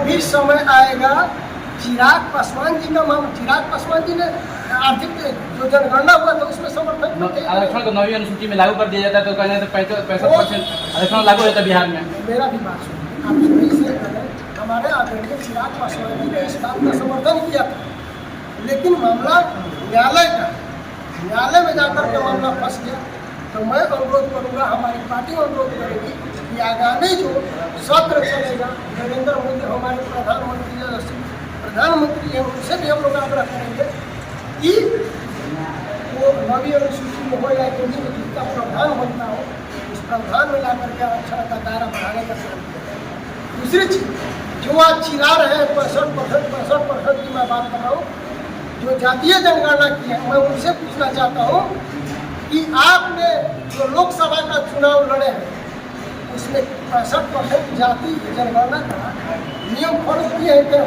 भी समय आएगा, चिराग पासवान जी का मामला, चिराग पासवान जी ने आर्थिक जो जनगणना हुआ था उसमें समर्थन आरक्षण को 9वीं अनुसूची में लागू कर दिया जाता है तो कहने तो 65% आरक्षण लागू होता है बिहार में। मेरा भी बात सुनिए, आप सुनिए, इसलिए करें, हमारे आदरणीय चिराग पासवान जी ने इस बात का समर्थन किया था, लेकिन मामला न्यायालय का, न्यायालय में जाकर के मामला फंस गया। तो मैं अनुरोध करूँगा, हमारी पार्टी अनुरोध करेगी कि आगामी जो सत्र चलेगा, नरेंद्र मोदी हमारे प्रधानमंत्री हैं, उनसे भी हम लोग आग्रह करेंगे कि वो 9वीं अनुसूची में हो या केंद्रीय में जिसका प्रावधान बनता हो, उस प्रावधान में ला करके आरक्षण का दायरा बढ़ाने का काम करें। दूसरी चीज जो आज चिरा रहे हैं 65% की मैं बात कर रहा हूँ, जो जातीय जनगणना की है, मैं उनसे पूछना चाहता हूँ कि आपने जो लोकसभा का चुनाव लड़े हैं उसमें 65% जाति जनगणना का नियम फॉलो किए हैं क्या?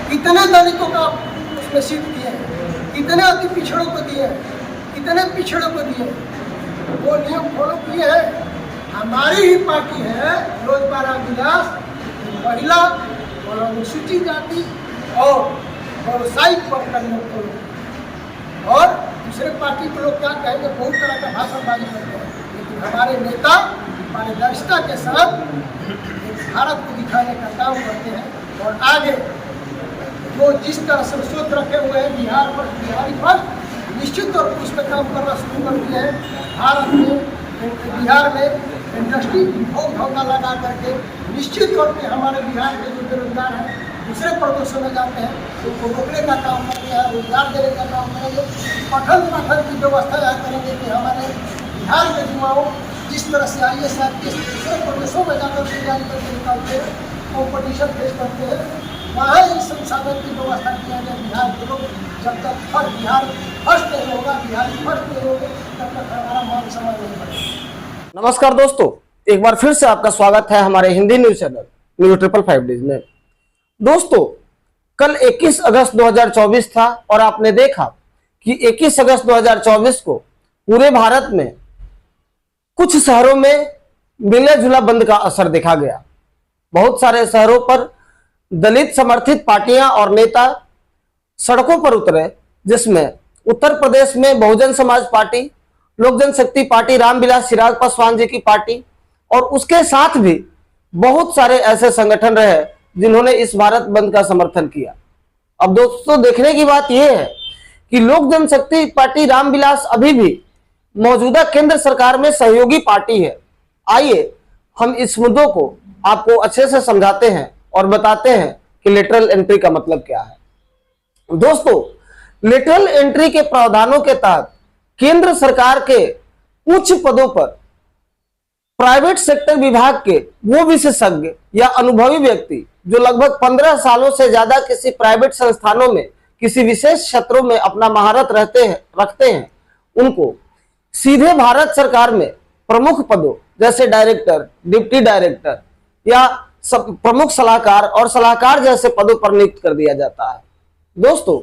कितने दलितों का उसमें सीट दिए हैं, कितने अति पिछड़ों को दिए हैं, कितने पिछड़ों को दिए हैं, वो नियम फॉलो किए हैं। हमारी ही पार्टी है लोजपा रामविलास, महिला और अनुसूचित जाति और व्यावसायिक वर्ग का नियम फॉलो। और दूसरे पार्टी के लोग क्या कहेंगे, बहुत तरह का भाषणबाजी करते हैं, लेकिन हमारे नेता पारदर्शिता के साथ भारत को दिखाने का काम करते हैं। और आगे जो जिस तरह से सोच रखे हुए हैं बिहार पर, बिहारी पर निश्चित तौर पर उस पर काम करना शुरू कर दिए हैं। भारत में, बिहार में इंडस्ट्री धोखा लगा करके निश्चित तौर पर हमारे बिहार के जो बेरोजगार हैं दूसरे प्रदेशों में जाते हैं, उनको रोकने का काम करते हैं, रोजगार देने का काम करेंगे, पठन पाठन की व्यवस्था यहाँ करेंगे कि हमारे बिहार के युवाओं जिस तरह से IAS दूसरे प्रदेशों में जाकर तैयारी करके निकालते हैं, कॉम्पिटिशन फेस करते हैं, वहाँ इस संसाधन की व्यवस्था किया जाए। बिहार के लोग जब तक बिहार फर्स्ट नहीं होगा, बिहारी फर्स्ट नहीं होंगे, तब तक हमारा मान सम्मान नहीं बढ़ेगा। नमस्कार दोस्तों, एक बार फिर से आपका स्वागत है हमारे Hindi news channel news 555 days में। दोस्तों, कल 21 अगस्त 2024 था और आपने देखा कि 21 अगस्त 2024 को पूरे भारत में कुछ शहरों में मिला जुला बंद का असर देखा गया। बहुत सारे शहरों पर दलित समर्थित पार्टियां और नेता सड़कों पर उतरे, जिसमें उत्तर प्रदेश में बहुजन समाज पार्टी, लोक जनशक्ति पार्टी, रामविलास चिराग पासवान जी की पार्टी और उसके साथ भी बहुत सारे ऐसे संगठन रहे जिन्होंने इस भारत बंद का समर्थन किया। अब दोस्तों, देखने की बात यह है कि लोक जनशक्ति पार्टी रामविलास अभी भी मौजूदा केंद्र सरकार में सहयोगी पार्टी है। आइए हम इस मुद्दों को आपको अच्छे से समझाते हैं और बताते हैं कि लेटरल एंट्री का मतलब क्या है। दोस्तों, लेटरल एंट्री के प्रावधानों के तहत केंद्र सरकार के उच्च पदों पर प्राइवेट सेक्टर विभाग के वो विशेषज्ञ या अनुभवी व्यक्ति जो लगभग 15 सालों से ज्यादा किसी प्राइवेट संस्थानों में किसी विशेष क्षेत्रों में अपना महारत रखते हैं, उनको सीधे भारत सरकार में प्रमुख पदों जैसे डायरेक्टर, डिप्टी डायरेक्टर या प्रमुख सलाहकार और सलाहकार जैसे पदों पर नियुक्त कर दिया जाता है। दोस्तों,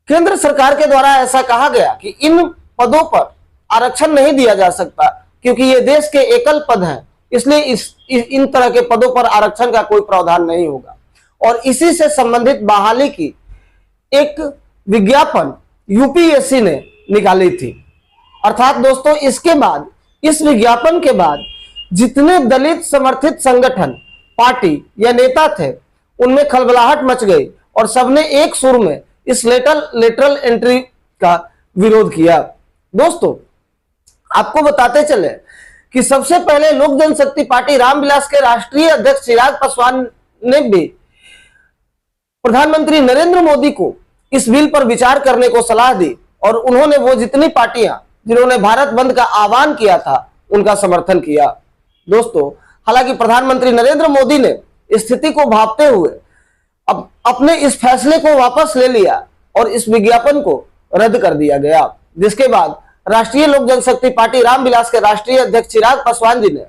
केंद्र सरकार के द्वारा ऐसा कहा गया कि इन पदों पर आरक्षण नहीं दिया जा सकता क्योंकि ये देश के एकल पद हैं, इसलिए इन तरह के पदों पर आरक्षण का कोई प्रावधान नहीं होगा। और इसी से संबंधित बहाली की एक विज्ञापन यूपीएससी ने निकाली थी। अर्थात दोस्तों, इसके बाद, इस विज्ञापन के बाद जितने दलित समर्थित संगठन, पार्टी या नेता थे, उनमें खलबलाहट मच गई और सबने एक सुर में इस लेटरल एंट्री का विरोध किया। दोस्तों, आपको बताते चले कि सबसे पहले लोक जनशक्ति पार्टी रामविलास के राष्ट्रीय अध्यक्ष चिराग पासवान ने भी प्रधानमंत्री नरेंद्र मोदी को इस बिल पर विचार करने को सलाह दी और उन्होंने वो जितनी पार्टियां जिन्होंने भारत बंद का आह्वान किया था उनका समर्थन किया। दोस्तों, हालांकि प्रधानमंत्री नरेंद्र मोदी ने स्थिति को भांपते हुए अब अपने इस फैसले को वापस ले लिया और इस विज्ञापन को रद्द कर दिया गया, जिसके बाद राष्ट्रीय लोक जनशक्ति पार्टी रामविलास के राष्ट्रीय अध्यक्ष चिराग पासवान जी ने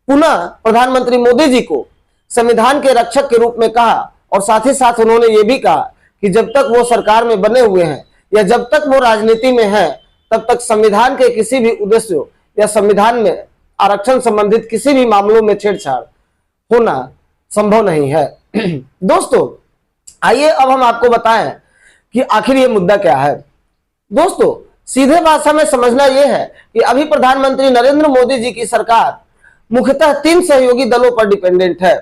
पुनः प्रधानमंत्री मोदी जी को संविधान के रक्षक के रूप में कहा और साथ ही साथ उन्होंने ये भी कहा कि जब तक वो सरकार में बने हुए हैं या जब तक वो राजनीति में हैं, तब तक संविधान के किसी भी उद्देश्यों या संविधान में आरक्षण संबंधित किसी भी मामलों में छेड़छाड़ होना संभव नहीं है। दोस्तों आइए अब हम आपको बताएं कि आखिर ये मुद्दा क्या है। दोस्तों सीधे भाषा में समझना यह है कि अभी प्रधानमंत्री नरेंद्र मोदी जी की सरकार मुख्यतः 3 सहयोगी दलों पर डिपेंडेंट है,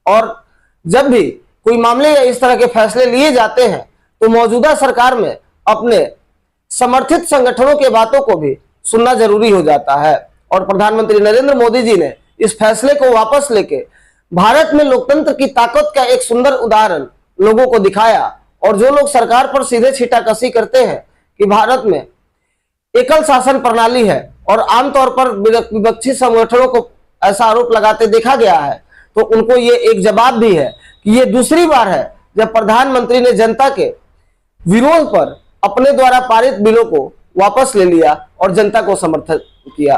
और जब भी कोई मामले या इस तरह के फैसले लिए जाते हैं तो मौजूदा सरकार में अपने समर्थित संगठनों के बातों को भी सुनना जरूरी हो जाता है। और प्रधानमंत्री नरेंद्र मोदी जी ने इस फैसले को वापस लेके भारत में लोकतंत्र की ताकत का एक सुंदर उदाहरण लोगों को दिखाया। और जो लोग सरकार पर सीधे छींटाकशी करते हैं कि भारत में एकल शासन प्रणाली है और आमतौर पर विपक्षी संगठनों को ऐसा आरोप लगाते देखा गया है, तो उनको ये एक जवाब भी है कि ये दूसरी बार है जब प्रधानमंत्री ने जनता के विरोध पर अपने द्वारा पारित बिलों को वापस ले लिया और जनता को समर्थन किया।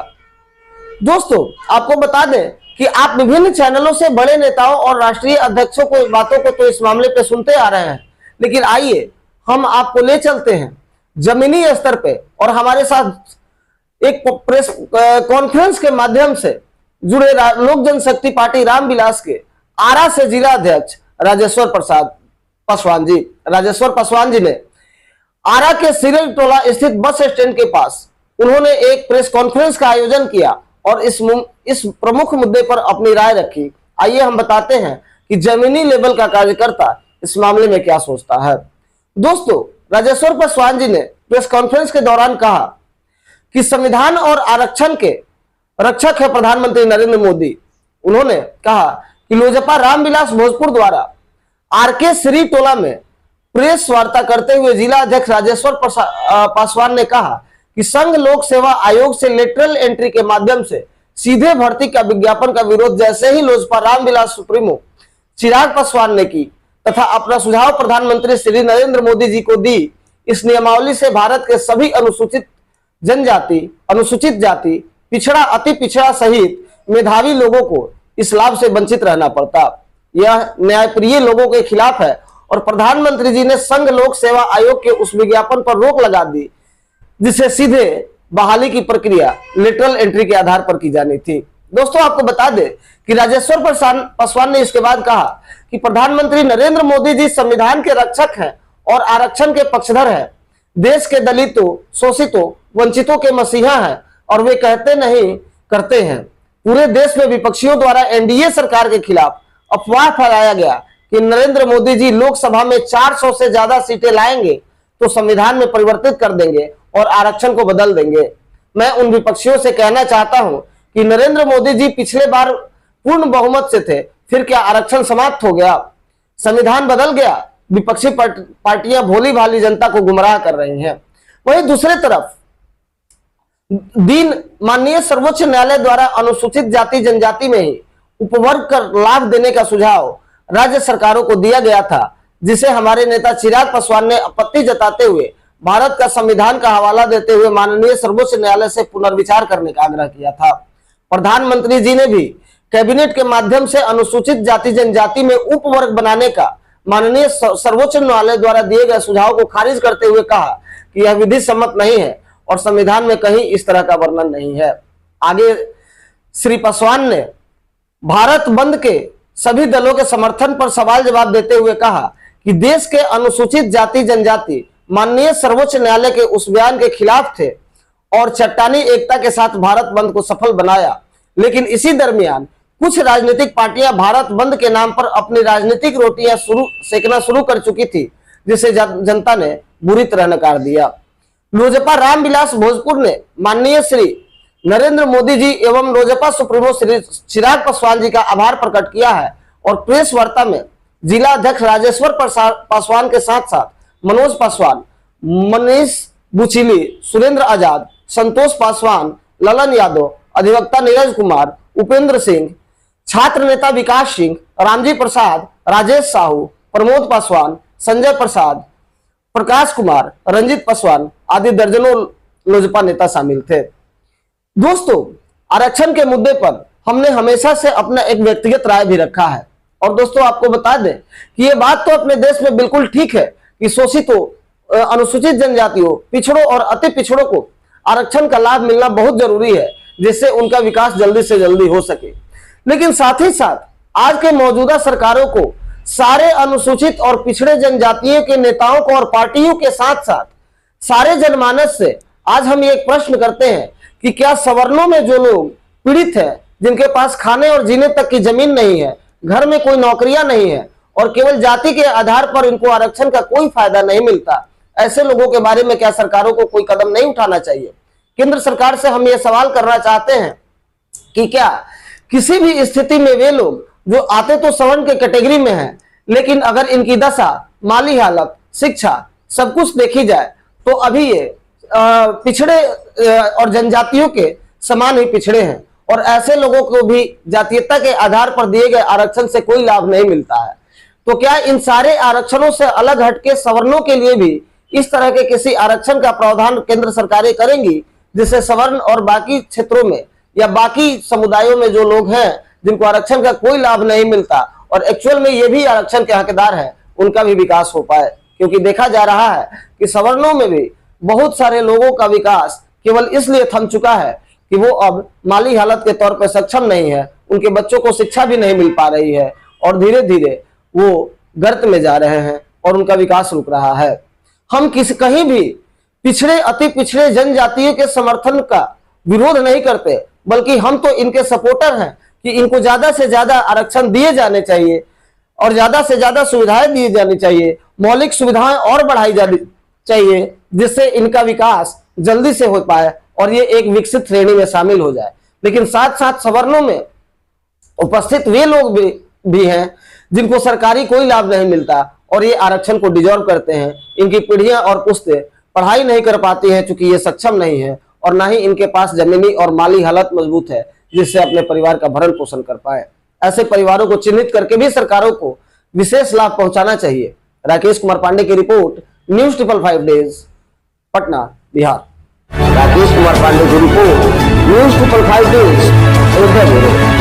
दोस्तों आपको बता दें कि आप विभिन्न चैनलों से बड़े नेताओं और राष्ट्रीय अध्यक्षों को बातों को तो इस मामले पे सुनते आ रहे हैं, लेकिन आइए हम आपको ले चलते हैं जमीनी स्तर पे और हमारे साथ एक प्रेस कॉन्फ्रेंस के माध्यम से जुड़े लोक जनशक्ति पार्टी रामविलास के आरा से जिला अध्यक्ष राजेश्वर पासवान जी ने आरा के सिरल टोला स्थित बस स्टैंड के पास उन्होंने एक प्रेस कॉन्फ्रेंस का आयोजन किया और इस प्रमुख मुद्दे पर अपनी राय रखी। आइए हम बताते हैं कि जमीनी लेवल का कार्यकर्ता इस मामले में क्या सोचता है। दोस्तों राजेश्वर पासवान जी ने प्रेस कॉन्फ्रेंस के दौरान कहा कि संविधान और आरक्षण के रक्षक है प्रधानमंत्री नरेंद्र मोदी। उन्होंने कहा कि लोजपा रामविलास भोजपुर द्वारा आरके श्री टोला में प्रेस वार्ता करते हुए जिला अध्यक्ष राजेश्वर पासवान ने कहा कि संघ लोक सेवा आयोग से लेटरल एंट्री के माध्यम से सीधे भर्ती का विज्ञापन का विरोध जैसे ही लोजपा रामविलास सुप्रीमो चिराग पासवान ने की तथा अपना सुझाव प्रधानमंत्री श्री नरेंद्र मोदी जी को दी, इस नियमावली से भारत के सभी अनुसूचित जनजाति, अनुसूचित जाति, पिछड़ा, अति पिछड़ा सहित मेधावी लोगों को इस लाभ से वंचित रहना पड़ता। यह न्यायप्रिय लोगों के खिलाफ है और प्रधानमंत्री जी ने संघ लोक सेवा आयोग के उस विज्ञापन पर रोक लगा दी जिसे सीधे बहाली की प्रक्रिया लेटरल एंट्री के आधार पर की जानी थी। दोस्तों आपको बता दें कि राजेश्वर पासवान ने इसके बाद कहा कि प्रधानमंत्री नरेंद्र मोदी जी संविधान के रक्षक हैं और आरक्षण के पक्षधर हैं, देश के दलितों, शोषितों, वंचितों के मसीहा हैं और वे कहते नहीं करते हैं। पूरे देश में विपक्षियों द्वारा एनडीए सरकार के खिलाफ अफवाह फैलाया गया कि नरेंद्र मोदी जी लोकसभा में 400 से ज्यादा सीटें लाएंगे तो संविधान में परिवर्तित कर देंगे और आरक्षण को बदल देंगे। मैं उन विपक्षियों से कहना चाहता हूं कि नरेंद्र मोदी जी पिछले बार पूर्ण बहुमत से थे, फिर क्या आरक्षण समाप्त हो गया? संविधान बदल गया? विपक्षी पार्टियां भोली भाली जनता को गुमराह कर रही हैं। वहीं दूसरे तरफ माननीय सर्वोच्च न्यायालय द्वारा अनुसूचित जाति जनजाति में ही उपवर्ग कर लाभ देने का सुझाव राज्य सरकारों को दिया गया था, जिसे हमारे नेता चिराग पासवान ने आपत्ति जताते हुए भारत का संविधान का हवाला देते हुए माननीय सर्वोच्च न्यायालय से पुनर्विचार करने का आग्रह किया था। प्रधानमंत्री जी ने भी कैबिनेट के माध्यम से अनुसूचित जाति जनजाति में उपवर्ग बनाने का माननीय सर्वोच्च न्यायालय द्वारा दिए गए सुझाव को खारिज करते हुए कहा कि यह विधि सम्मत नहीं है और संविधान में कहीं इस तरह का वर्णन नहीं है। आगे श्री पासवान ने भारत बंद के सभी दलों के समर्थन पर सवाल जवाब देते हुए कहा कि देश के अनुसूचित जाति जनजाति माननीय सर्वोच्च न्यायालय के उस बयान के खिलाफ थे और चट्टानी एकता के साथ भारत बंद को सफल बनाया, लेकिन इसी दरमियान कुछ राजनीतिक पार्टियां भारत बंद के नाम पर अपनी राजनीतिक रोटियां सेकना शुरू कर चुकी थी, जिसे जनता ने बुरी तरह नकार दिया। लोजपा रामविलास भोजपुर ने माननीय श्री नरेंद्र मोदी जी एवं लोजपा सुप्रीमो श्री चिराग पासवान जी का आभार प्रकट किया है और प्रेस वार्ता में जिला अध्यक्ष राजेश्वर पासवान के साथ साथ मनोज पासवान, मनीष बुचिली, सुरेंद्र आजाद, संतोष पासवान, ललन यादव, अधिवक्ता नीरज कुमार, उपेंद्र सिंह, छात्र नेता विकास सिंह, रामजी प्रसाद, राजेश साहू, प्रमोद पासवान, संजय प्रसाद, प्रकाश कुमार, रंजित पासवान आदि दर्जनों लोजपा नेता शामिल थे। दोस्तों आरक्षण के मुद्दे पर हमने हमेशा से अपना एक व्यक्तिगत राय भी रखा है और दोस्तों आपको बता दें कि ये बात तो अपने देश में बिल्कुल ठीक है कि शोषितों, अनुसूचित जनजातियों, पिछड़ों और अति पिछड़ों को आरक्षण का लाभ मिलना बहुत जरूरी है, जिससे उनका विकास जल्दी से जल्दी हो सके। लेकिन साथ ही साथ आज के मौजूदा सरकारों को सारे अनुसूचित और पिछड़े जनजातियों के नेताओं को और पार्टियों के साथ साथ सारे जनमानस से आज हम ये एक प्रश्न करते हैं कि क्या सवर्णों में जो लोग पीड़ित है, जिनके पास खाने और जीने तक की जमीन नहीं है, घर में कोई नौकरियां नहीं है और केवल जाति के आधार पर इनको आरक्षण का कोई फायदा नहीं मिलता, ऐसे लोगों के बारे में क्या सरकारों को कोई कदम नहीं उठाना चाहिए? केंद्र सरकार से हम ये सवाल करना चाहते हैं कि क्या किसी भी स्थिति में वे लोग जो आते तो सवर्ण के कैटेगरी में हैं, लेकिन अगर इनकी दशा, माली हालत, शिक्षा सब कुछ देखी जाए तो अभी ये पिछड़े और जनजातियों के समान ही पिछड़े हैं और ऐसे लोगों को भी जातीयता के आधार पर दिए गए आरक्षण से कोई लाभ नहीं मिलता है। तो क्या इन सारे आरक्षणों से अलग हटके सवर्णों के लिए भी इस तरह के किसी आरक्षण का प्रावधान केंद्र सरकारें करेंगी, जिससे सवर्ण और बाकी क्षेत्रों में या बाकी समुदायों में जो लोग हैं जिनको आरक्षण का कोई लाभ नहीं मिलता और एक्चुअल में ये भी आरक्षण के हकदार हैं, उनका भी विकास हो पाए? क्योंकि देखा जा रहा है कि सवर्णों में भी बहुत सारे लोगों का विकास केवल इसलिए थम चुका है कि वो अब माली हालत के तौर पर सक्षम नहीं है, उनके बच्चों को शिक्षा भी नहीं मिल पा रही है और धीरे धीरे वो गर्त में जा रहे हैं और उनका विकास रुक रहा है। हम कहीं भी पिछड़े, अति पिछड़े जनजातियों के समर्थन का विरोध नहीं करते, बल्कि हम तो इनके सपोर्टर हैं कि इनको ज्यादा से ज्यादा आरक्षण दिए जाने चाहिए और ज्यादा से ज्यादा सुविधाएं दी जानी चाहिए, मौलिक सुविधाएं और बढ़ाई जानी चाहिए, जिससे इनका विकास जल्दी से हो पाए और ये एक विकसित श्रेणी में शामिल हो जाए। लेकिन साथ साथ सवर्णों में उपस्थित वे लोग भी हैं जिनको सरकारी कोई लाभ नहीं मिलता और ये आरक्षण को डिजर्व करते हैं। इनकी पीढ़ियां और पुश्तें पढ़ाई नहीं कर पाती हैं क्योंकि ये सक्षम नहीं है और ना ही इनके पास जमीनी और माली हालत मजबूत है जिससे अपने परिवार का भरण पोषण कर पाए। ऐसे परिवारों को चिन्हित करके भी सरकारों को विशेष लाभ पहुंचाना चाहिए। राकेश कुमार पांडे की रिपोर्ट, न्यूज़ 555 डेज, पटना, बिहार। राकेश कुमार पांडे की रिपोर्ट, न्यूज़ 555 डेज, अयोध्या।